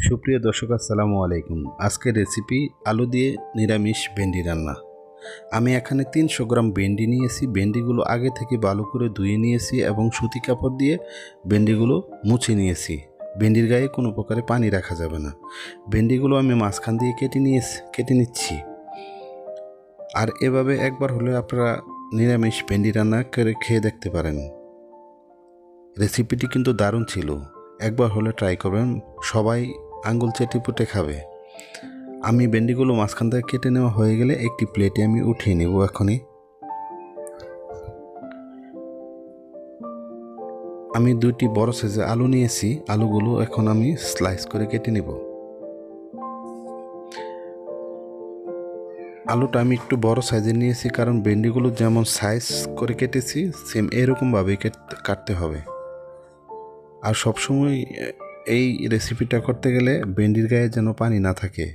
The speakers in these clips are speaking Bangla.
সুপ্রিয় দর্শক আসসালামু আলাইকুম। আজকের রেসিপি আলু দিয়ে নিরামিষ ভেন্ডি রান্না। আমি এখানে 300 গ্রাম ভেন্ডি নিয়েছি। ভেন্ডিগুলো আগে থেকে ভালো করে ধুয়ে নিয়েছি এবং সুতি কাপড় দিয়ে ভেন্ডিগুলো মুছে নিয়েছি। ভেন্ডির গায়ে কোনো প্রকারে পানি রাখা যাবে না। ভেন্ডিগুলো আমি মাঝখান দিয়ে কেটে নিচ্ছি। আর এভাবে একবার হলে আপনারা নিরামিষ ভেন্ডি রান্না করে খেয়ে দেখতে পারেন। রেসিপিটি কিন্তু দারুণ ছিল, একবার হলে ট্রাই করবেন, সবাই আঙ্গুল চেটে পুটে খাবে। আমি ভেন্ডিগুলো মাঝখান থেকে কেটে নেওয়া হয়ে গেলে একটি প্লেটে আমি উঠিয়ে নেব। এখনই আমি 2টি বড় সাইজের আলু নিয়েছি। আলুগুলো এখন আমি স্লাইস করে কেটে নেব। আলুটা আমি একটু বড় সাইজের নিয়েছি, কারণ ভেন্ডিগুলো যেমন সাইজ করে কেটেছি সেম এরকমভাবেই কাটতে হবে। আর সবসময় এই রেসিপিটা করতে গেলে ভেন্ডির গায়ে যেন পানি না থাকে।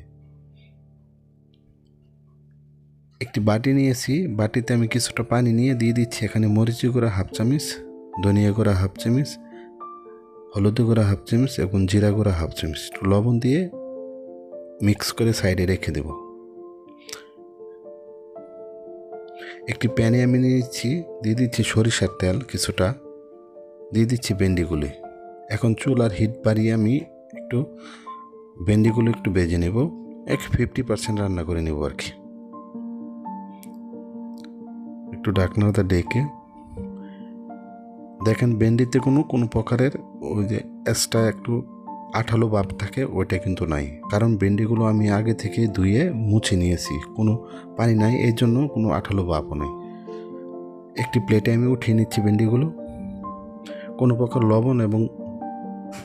একটি বাটি নিয়েছি, বাটিতে আমি কিছুটা পানি নিয়ে দিয়ে দিচ্ছি এখানে মরিচি গুঁড়া হাফ চামচ, ধনিয়া গুঁড়া হাফ চামচ, হলুদ গুঁড়া হাফ চামচ এবং জিরা গুঁড়া হাফ চামচ, একটু লবণ দিয়ে মিক্স করে সাইডে রেখে দেব। একটি প্যানে আমি দিয়ে দিচ্ছি সরিষার তেল কিছুটা, দিয়ে দিচ্ছি ভেন্ডিগুলি। এখন চুলার হিট বাড়িয়ে আমি একটু ভেন্ডিগুলো একটু ভেজে নেব। 50% রান্না করে নেব আর কি। একটু ঢাকনাটা ডেকে দেখেন ভেন্ডিতে কোনো প্রকারের ওই যে এক্সট্রা একটু আঠালো ভাব থাকে, ওইটা কিন্তু নাই, কারণ ভেন্ডিগুলো আমি আগে থেকে ধুয়ে মুছে নিয়েছি, কোনো পানি নাই, এই জন্য কোনো আঠালো ভাবও নেই। একটি প্লেটে আমি উঠিয়ে নিচ্ছি ভেন্ডিগুলো। কোনো প্রকার লবণ এবং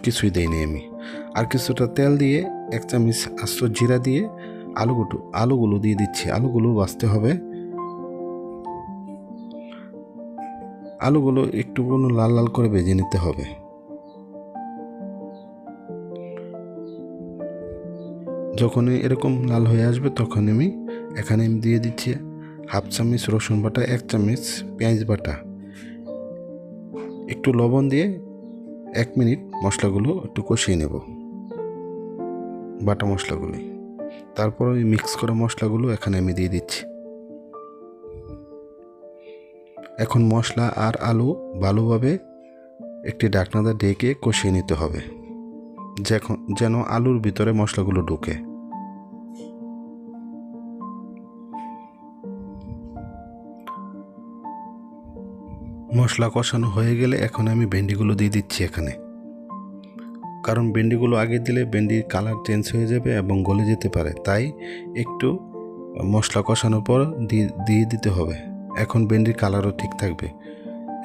কিছুই দেইনি আমি। আর কিছুটা তেল দিয়ে 1 চামচ আস্ত জিরা দিয়ে আলুগুলো দিয়ে দিচ্ছি। আলুগুলো ভাজতে হবে। আলুগুলো একটু লাল লাল করে ভেজে নিতে হবে। যখনই এরকম লাল হয়ে আসবে তখন এখানে দিয়ে দিচ্ছি হাফ চামচ রসুন বাটা, 1 চামচ পেঁয়াজ বাটা, একটু লবণ দিয়ে 1 মিনিট মশলাগুলো একটু কষিয়ে নেব, বাটা মশলাগুলি। তারপর ওই মিক্স করা মশলাগুলো এখানে আমি দিয়ে দিচ্ছি। এখন মশলা আর আলু ভালোভাবে একটি ঢাকনাটা ঢেকে কষিয়ে নিতে হবে, যেন আলুর ভিতরে মশলাগুলো ঢুকে। মশলা কষানো হয়ে গেলে এখন আমি ভেন্ডিগুলো দিয়ে দিচ্ছি এখানে, কারণ ভেন্ডিগুলো আগে দিলে ভেন্ডির কালার চেঞ্জ হয়ে যাবে এবং গলে যেতে পারে, তাই একটু মশলা কষানোর পর দিয়ে দিতে হবে। এখন ভেন্ডির কালারও ঠিক থাকবে।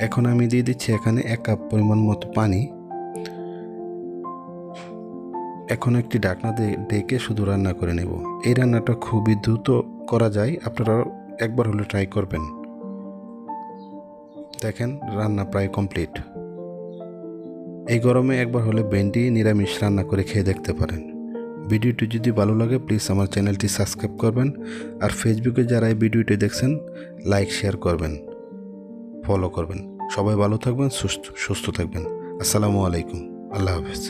এখন আমি দিয়ে দিচ্ছি এখানে 1 কাপ পরিমাণ মতো পানি। এখন একটি ঢাকনা ডেকে শুধু রান্না করে নেব। এই রান্নাটা খুবই দ্রুত করা যায়, আপনারা একবার হলে ট্রাই করবেন। দেখেন রান্না প্রায় কমপ্লিট। এই গরমে একবার হলে ভেন্ডি নিরামিষ রান্না করে খেয়ে দেখতে পারেন। ভিডিওটি যদি ভালো লাগে প্লিজ আমার চ্যানেলটি সাবস্ক্রাইব করবেন। আর ফেসবুকে যারা এই ভিডিওটি দেখছেন লাইক শেয়ার করবেন, ফলো করবেন। সবাই ভালো থাকবেন, সুস্থ থাকবেন। আসসালামু আলাইকুম, আল্লাহ হাফেজ।